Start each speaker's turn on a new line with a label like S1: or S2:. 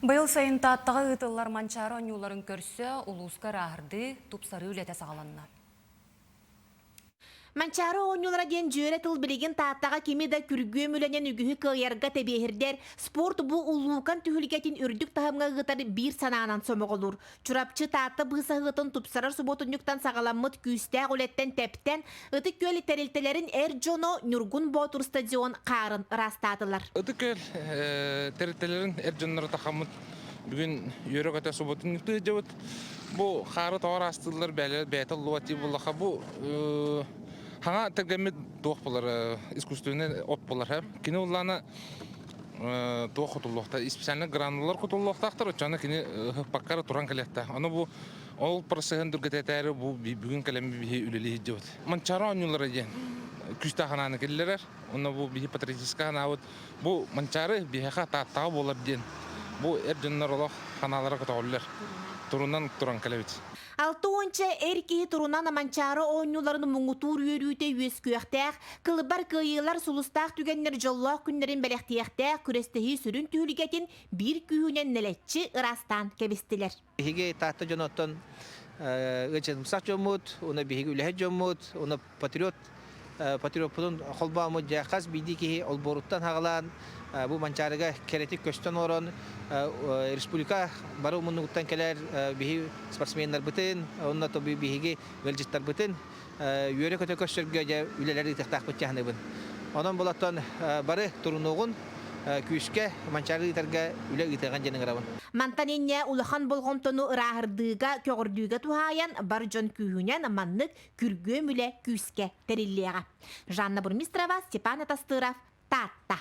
S1: Быйыл сайын таттағы ытыллар манчары онюларын көрсі, улуска рахырды тупсары үлеті сағаланна.
S2: Манчары оңюлара ден жүйері тыл білеген тааттаға кеми да күргөм үленен үгіхі кылярға тәбейірдер. Спорт бұл улуукан түхілгетін үрдік тахымға ғытары бір санағынан сомық olur. Чурапчы таатты бұғыса ғытын тупсарар суботунюктан сағаламмыт күйістәк үлеттен тәптен, ұты көл тәрелтелерін әр жоно Нюргун Ботур стадион қарын растатылар.
S3: Ыты көл тәрелтелерін әр жонлары тақамыт бүгін үйрек әті суботунюкты жауыт. Бұл қары тауар астылар бәйтіл луати бұлаға бұл Хана тергемет тоқ болар, искусственный оп болар. Кини улланы тоқ құтылуқта, специальный гранулар құтылуқтақтыр, өтчаны кини паққары туран кәлетті. Оны бұл ол процессын дүргететәрі бұл бүгін кәлемі бейі үлелі еді. Манчары оңылары ден, күшті хананы келілер, оны бұл бейі патриотическа хана бұл манчары бейіға таттағы болар ден. Бұл әрденлер олақ ханалары құтағылылар, турунан туран кәлебет.
S2: Алты онча әркеі тұрунан аманчары ойнуларын мұңытур үйрүйте өз күйіқтәқ, қылыбар күйелар сұлыстақ түгенлер жоллақ күнлерін бәліқтияқтәқ, күрестіғі сүрін түйілгетін бір күйінен нәлетчі ұрастан кәбістілер.
S4: Бихиге тахта жоноттон өчен мұсақ жомуд, оны бихиге үләхет жомуд, оны патриотпудun холбамы жақас биді кейі олборуттан хағалан, бұл манчарыға керетік көстен орын, республика бары мұнығыттан келер бихи спортсменлер бітін, онына тобы бихиге вәлжеттар бітін, үйері көте көстергө үлелері тақтақ бітчәхіні бін. Онын болаттан бары тұрынуғын, күйіске манчары итарға үлі итаған женің рабын.
S2: Мантаненне улахан болғымтыну ұрағырдыға көгірдіға тухаян бар жон күйінен маннық күргөм үлі күйіске тәреллеға. Жанна Бурмистрова, Степан Атастыров, Татта.